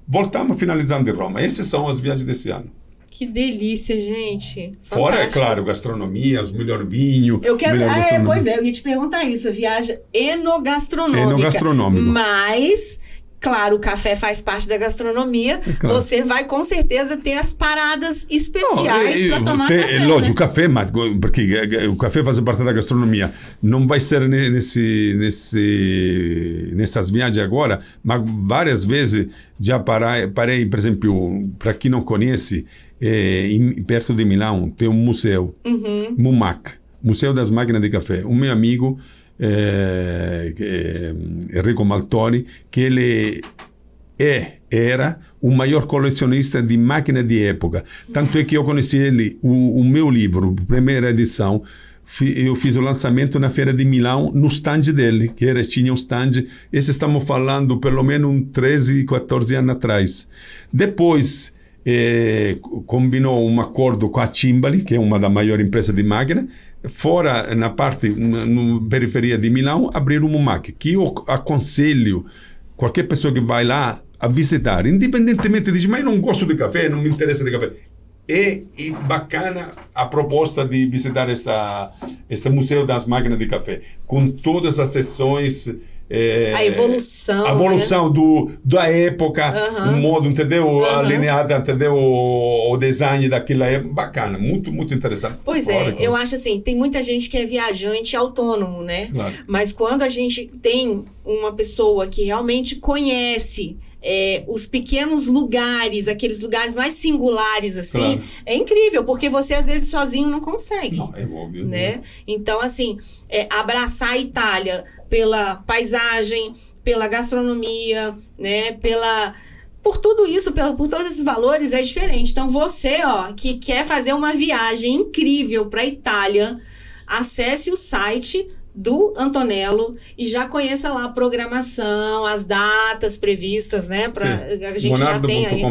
Speaker 2: voltamos finalizando em Roma. Essas são as viagens desse ano.
Speaker 3: Que delícia, gente. Fantástico.
Speaker 2: Fora, é claro, gastronomia, os melhores vinhos.
Speaker 3: Eu quero. Pois é, eu ia te perguntar isso. Viagem enogastronômica.
Speaker 2: Enogastronômico.
Speaker 3: Mas claro, o café faz parte da gastronomia,
Speaker 2: Claro.
Speaker 3: você vai com certeza ter as paradas especiais para tomar café.
Speaker 2: Lógico,
Speaker 3: né?
Speaker 2: o café, mas porque o café faz parte da gastronomia. Não vai ser nessas viagens agora, mas várias vezes já parei, por exemplo, para quem não conhece, perto de Milão tem um museu, MUMAC, Museu das Máquinas de Café. O meu amigo Enrico Maltoni, que ele era o maior colecionista de máquinas de época. Tanto é que eu conheci ele, o meu livro, primeira edição, eu fiz o lançamento na Feira de Milão, no stand dele, tinha um stand, esse estamos falando pelo menos 13, 14 anos atrás. Depois, combinou um acordo com a Cimbali, que é uma das maiores empresas de máquina, fora, na parte, na periferia de Milão, abrir um MUMAC, que eu aconselho qualquer pessoa que vai lá a visitar, independentemente de, mas eu não gosto de café, não me interessa de café. É bacana a proposta de visitar esse Museu das Máquinas de Café, com todas as sessões.
Speaker 3: A evolução.
Speaker 2: A evolução, né? Da época, o modo, entendeu? Alinhada, entendeu? O design daquela época. Bacana, muito, muito interessante.
Speaker 3: Pois eu acho assim, tem muita gente que é viajante autônomo, né?
Speaker 2: Claro.
Speaker 3: Mas quando a gente tem uma pessoa que realmente conhece os pequenos lugares, aqueles lugares mais singulares, assim,
Speaker 2: Claro.
Speaker 3: é incrível, porque você às vezes sozinho não consegue.
Speaker 2: Não, é óbvio.
Speaker 3: Né? Então, assim, abraçar a Itália pela paisagem, pela gastronomia, né? Por tudo isso, por todos esses valores, é diferente. Então, você, que quer fazer uma viagem incrível para a Itália, acesse o site do Antonello e já conheça lá a programação, as datas previstas, né? A gente já tem aí.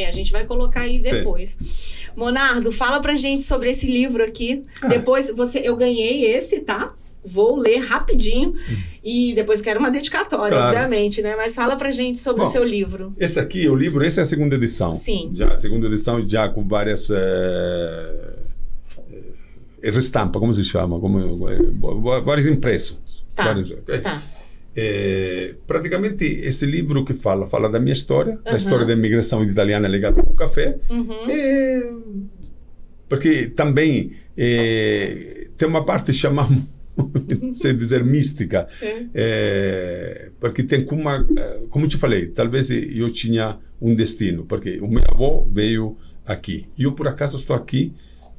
Speaker 3: A gente vai colocar aí depois. Sim. Monardo, fala pra gente sobre esse livro aqui. Depois eu ganhei esse, tá? Vou ler rapidinho e depois quero uma dedicatória, claro, obviamente, né? Mas fala pra gente sobre o seu livro.
Speaker 2: Esse aqui, o livro, essa é a segunda edição.
Speaker 3: Sim.
Speaker 2: Já, a segunda edição já com várias ristampa, como se chama? Vários impressos.
Speaker 3: Tá.
Speaker 2: Praticamente esse livro que fala da minha história, da história da imigração italiana ligada ao café, porque também tem uma parte chamada sem dizer mística, porque tem como te falei, talvez eu tinha um destino, porque o meu avô veio aqui, e eu por acaso estou aqui,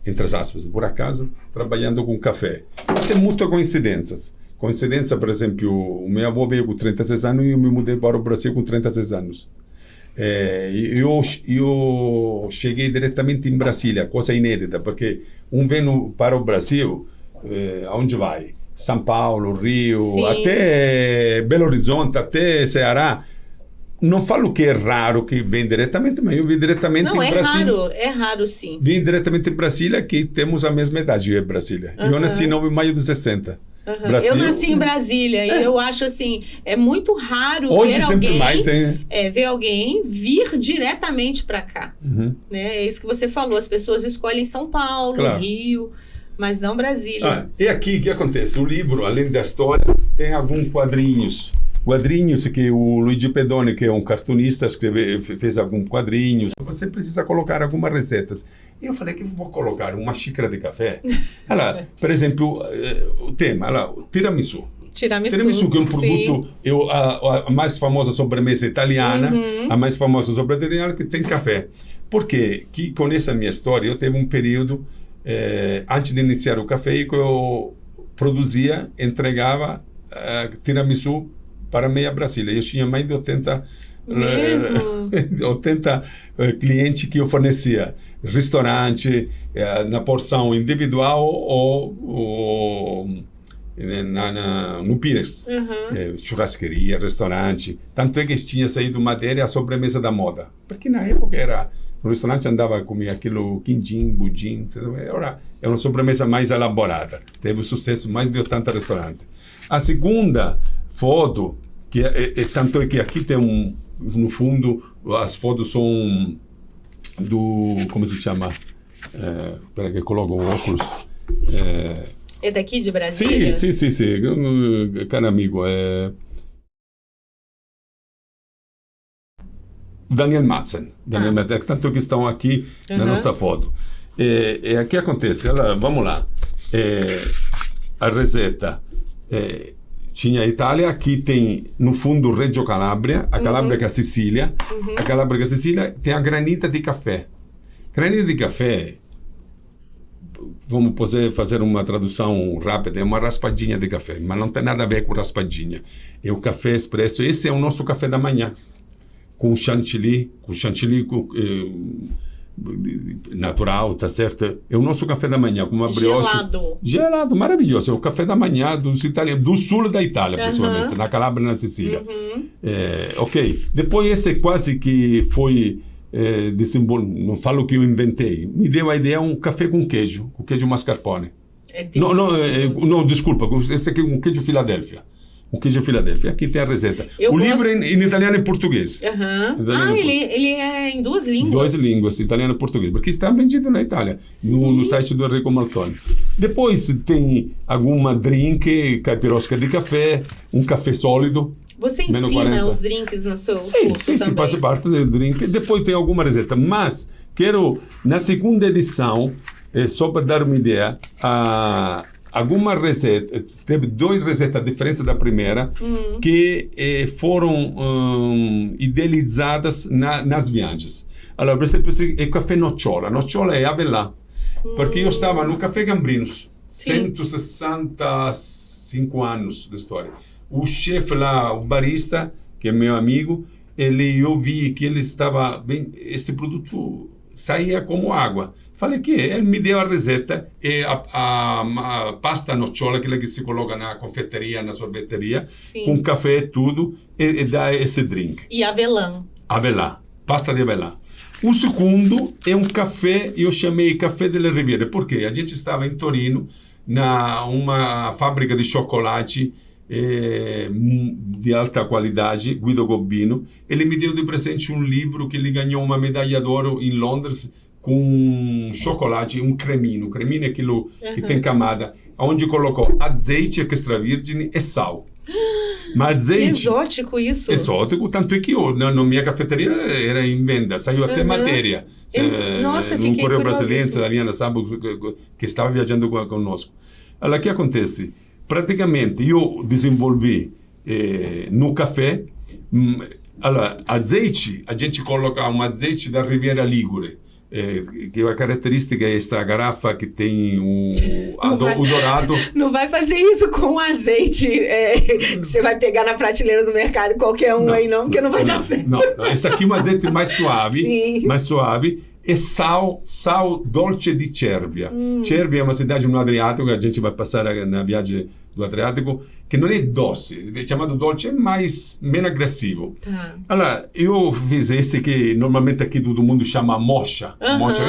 Speaker 2: entre aspas, por acaso, trabalhando com café. Tem muitas coincidências. Coincidência, por exemplo, o meu avô veio com 36 anos e eu me mudei para o Brasil com 36 anos. Eu cheguei diretamente em Brasília, coisa inédita, porque vem para o Brasil, aonde vai? São Paulo, Rio, sim, até Belo Horizonte, até Ceará. Não falo que é raro que vem diretamente, mas eu vim diretamente em Brasília.
Speaker 3: Não, é raro sim.
Speaker 2: Vim diretamente em Brasília, que temos a mesma idade, eu e Brasília. Eu nasci em 9 de maio de 60.
Speaker 3: Eu nasci em Brasília e eu acho assim, é muito raro ver alguém vir diretamente para cá. Né? É isso que você falou, as pessoas escolhem São Paulo, claro, Rio, mas não Brasília.
Speaker 2: E aqui o que acontece? O livro, além da história, tem alguns quadrinhos que o Luigi Pedone, que é um cartunista, fez alguns quadrinhos. Você precisa colocar algumas receitas. E eu falei que vou colocar uma xícara de café. Por exemplo, o tema, tiramisu. Tiramisu, que é um produto, a mais famosa sobremesa italiana, a mais famosa sobremesa italiana que tem café. Porque que com essa minha história, eu teve um período, antes de iniciar o café, que eu produzia, entregava tiramisu para meia Brasília. Eu tinha mais de 80 clientes que eu fornecia. Restaurante, na porção individual ou no Pires. Churrasqueria, restaurante. Tanto é que tinha saído matéria a sobremesa da moda. Porque na época no restaurante andava comia aquilo quindim, budim. Agora é uma sobremesa mais elaborada. Teve sucesso mais de 80 restaurantes. A segunda foto, que tanto é que aqui tem no fundo, as fotos são como se chama? Espera que eu coloco o óculos.
Speaker 3: É daqui de Brasília?
Speaker 2: Sim. Cara amigo, Daniel Madsen, tanto que estão aqui na nossa foto. E aqui acontece, vamos lá, a receita, tinha a Itália, aqui tem no fundo Reggio Calabria, a Calabria que é a Sicília, a Calabria que é a Sicília tem a granita de café. Granita de café, vamos poder fazer uma tradução rápida, é uma raspadinha de café, mas não tem nada a ver com raspadinha. É o café expresso, esse é o nosso café da manhã, com chantilly natural, tá certo? É o nosso café da manhã, com uma brioche. Gelado, maravilhoso. É o café da manhã dos italianos, do sul da Itália, principalmente, na Calabria e na Sicília. Ok. Depois esse quase que foi não falo que eu inventei, me deu a ideia um café com queijo mascarpone. Não, desculpa, esse aqui é um queijo Filadélfia. Um queijo Filadélfia. Aqui tem a receita. Livro em italiano e português.
Speaker 3: Ele é em duas línguas.
Speaker 2: Duas línguas, italiano e português. Porque está vendido na Itália, no site do Enrico Malconi. Depois tem alguma drink, caipirosca de café, um café sólido.
Speaker 3: Você ensina os drinks no seu curso também?
Speaker 2: Sim, faz parte do drink. Depois tem alguma receita. Mas quero, na segunda edição, só para dar uma ideia, alguma receita, teve 2 receitas diferentes da primeira, que foram idealizadas nas viagens. Allora, por exemplo, é café nocciola. Nocciola é avelã. Porque eu estava no Café Gambrinos, 165 anos de história. O chefe lá, o barista, que é meu amigo, eu vi que ele estava bem, esse produto saía como água. Falei que ele me deu a receita e a pasta nocciola, aquela que se coloca na confeiteria, na sorveteria, com café e tudo, e dá esse drink.
Speaker 3: E avelã.
Speaker 2: Avelã, pasta de avelã. O segundo é um café, eu chamei Café delle Riviere, porque a gente estava em Torino, uma fábrica de chocolate de alta qualidade, Guido Gobbino. Ele me deu de presente um livro que ele ganhou uma medalha de ouro em Londres com chocolate, um cremino. O cremino é aquilo que tem camada, onde colocou azeite extra virgem e sal. Mas azeite...
Speaker 3: Exótico isso.
Speaker 2: Exótico, tanto é que eu, na minha cafeteria era em venda, saiu até matéria.
Speaker 3: Nossa,
Speaker 2: fiquei
Speaker 3: curioso.
Speaker 2: No Correio Brasiliense, a Liana sabe que estava viajando conosco. Olha, o que acontece? Praticamente, eu desenvolvi no café, azeite, a gente coloca um azeite da Riviera Ligure, que a característica é esta garrafa que tem o dourado.
Speaker 3: Não vai fazer isso com azeite que você vai pegar na prateleira do mercado, qualquer um aí não, porque não vai dar certo.
Speaker 2: Não, esse aqui é um azeite mais suave, e sal dolce di Cervia. Cervia é uma cidade no Adriático, que a gente vai passar na viagem do Adriático, que não é doce, é chamado dolce, mas menos agressivo. Allora, eu fiz esse que normalmente aqui todo mundo chama mocha.
Speaker 3: A mocha.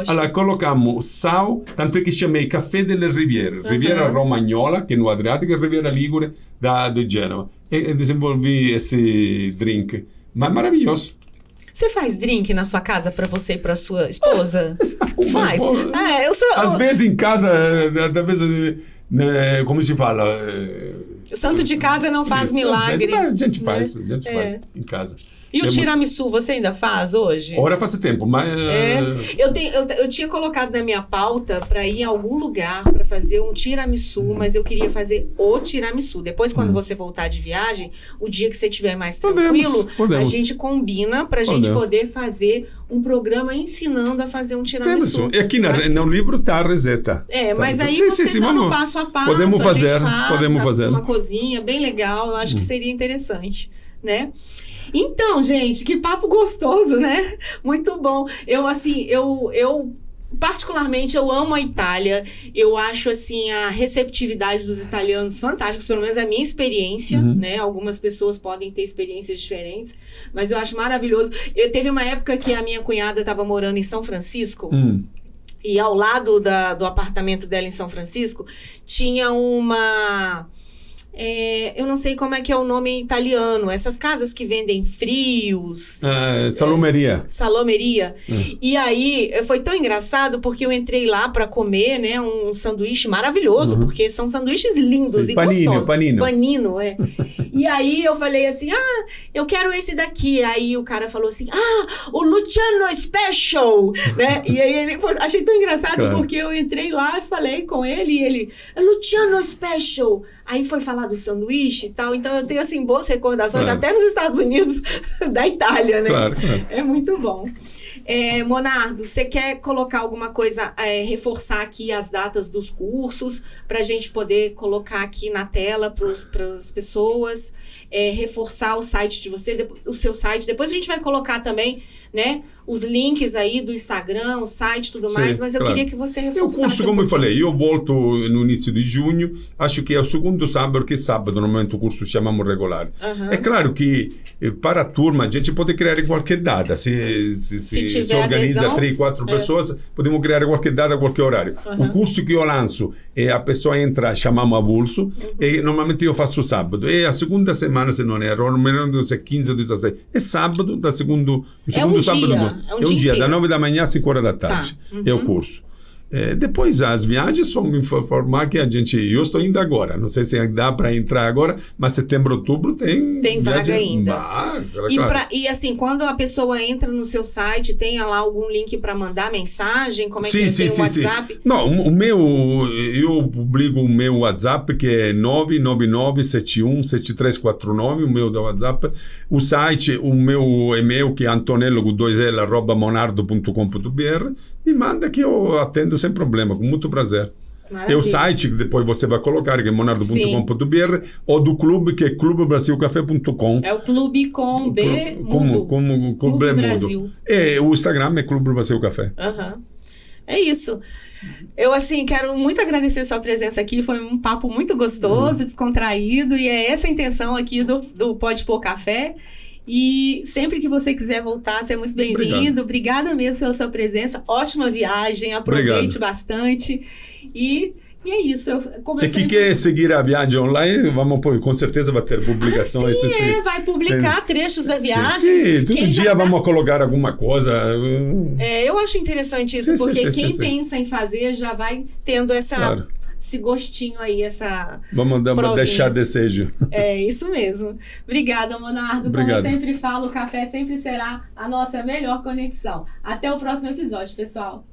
Speaker 2: Allora, colocamos sal, tanto é que chamei Café delle Riviere, Riviera Romagnola, que é no Adriático, e Riviera Ligure, de Genova. E desenvolvi esse drink, mas maravilhoso.
Speaker 3: Você faz drink na sua casa para você e para sua esposa? Faz?
Speaker 2: Às vezes em casa, às vezes, como se fala?
Speaker 3: Santo de casa não faz milagre.
Speaker 2: Mas a gente faz em casa.
Speaker 3: E o tiramisu, você ainda faz hoje?
Speaker 2: Ora faz tempo, mas...
Speaker 3: Eu tinha colocado na minha pauta para ir em algum lugar para fazer um tiramisu, mas eu queria fazer o tiramisu. Depois, quando você voltar de viagem, o dia que você estiver mais tranquilo,
Speaker 2: podemos.
Speaker 3: A gente combina para a gente poder fazer um programa ensinando a fazer um tiramisu.
Speaker 2: E aqui no livro está a receita.
Speaker 3: Mas aí você dando passo a passo,
Speaker 2: podemos fazer
Speaker 3: uma cozinha bem legal, eu acho que seria interessante, né? Então, gente, que papo gostoso, né? Muito bom. Eu particularmente, eu amo a Itália. Eu acho, assim, a receptividade dos italianos fantásticos, pelo menos a minha experiência, né? Algumas pessoas podem ter experiências diferentes, mas eu acho maravilhoso. Teve uma época que a minha cunhada estava morando em São Francisco, e ao lado do apartamento dela em São Francisco, tinha uma eu não sei como é que é o nome em italiano, essas casas que vendem frios.
Speaker 2: Salomeria.
Speaker 3: Salomeria. E aí, foi tão engraçado, porque eu entrei lá para comer, né, um sanduíche maravilhoso, porque são sanduíches lindos e gostosos. Panino, E aí, eu falei assim, eu quero esse daqui. Aí, o cara falou assim, o Luciano Special, né? E aí, achei tão engraçado, porque eu entrei lá e falei com ele, e ele, Luciano Special. Aí foi falar do sanduíche e tal, então eu tenho, assim, boas recordações, até nos Estados Unidos, da Itália, né?
Speaker 2: Claro.
Speaker 3: É muito bom. Monardo, você quer colocar alguma coisa, reforçar aqui as datas dos cursos, para a gente poder colocar aqui na tela para as pessoas, reforçar o site de você, o seu site, depois a gente vai colocar também, né, os links aí do Instagram, o site e tudo mais, mas eu queria que você reforçasse.
Speaker 2: O curso, como eu falei, eu volto no início de junho, acho que é o segundo sábado, porque sábado normalmente o curso chamamos regular. É claro que para a turma a gente pode criar qualquer data, se organiza adesão, 3, 4 pessoas, podemos criar qualquer data, qualquer horário. O curso que eu lanço, a pessoa entra, chamamos avulso, e normalmente eu faço sábado, e a segunda semana, se não erro, não me lembro se é 15 ou 16, é sábado, da segundo sábado. É um dia, da 9 da manhã às 5 horas da tarde. É o curso. Depois, as viagens só me informar que eu estou indo agora. Não sei se dá para entrar agora, mas setembro, outubro tem
Speaker 3: vaga ainda.
Speaker 2: Claro.
Speaker 3: E assim, quando a pessoa entra no seu site, tem lá algum link para mandar mensagem? Como é que tem o WhatsApp?
Speaker 2: Sim. Não, eu publico o meu WhatsApp, que é 999717349, o meu da WhatsApp. O site, o meu e-mail, que é antonello@monardo.com.br, e manda que eu atendo sem problema, com muito prazer. Maravilha. É o site que depois você vai colocar, que é monardo.com.br, ou do clube, que é clubebrasilcafé.com.
Speaker 3: É o clube com B mudo.
Speaker 2: Como Clube Brasil. O Instagram é Clube Brasil Café.
Speaker 3: É isso. Eu, assim, quero muito agradecer a sua presença aqui. Foi um papo muito gostoso, descontraído, e é essa a intenção aqui do Pode Pôr Café. E sempre que você quiser voltar, você é muito bem-vindo. Obrigada mesmo pela sua presença. Ótima viagem, aproveite bastante. E é isso.
Speaker 2: Quem quer seguir a viagem online, com certeza vai ter publicações.
Speaker 3: Vai publicar trechos da viagem.
Speaker 2: Sim, todo dia vamos colocar alguma coisa.
Speaker 3: Eu acho interessante isso, porque quem pensa em fazer já vai tendo esse gostinho aí, essa
Speaker 2: vamos deixar desejo.
Speaker 3: É isso mesmo. Obrigada, Monardo. Como eu sempre falo, o café sempre será a nossa melhor conexão. Até o próximo episódio, pessoal.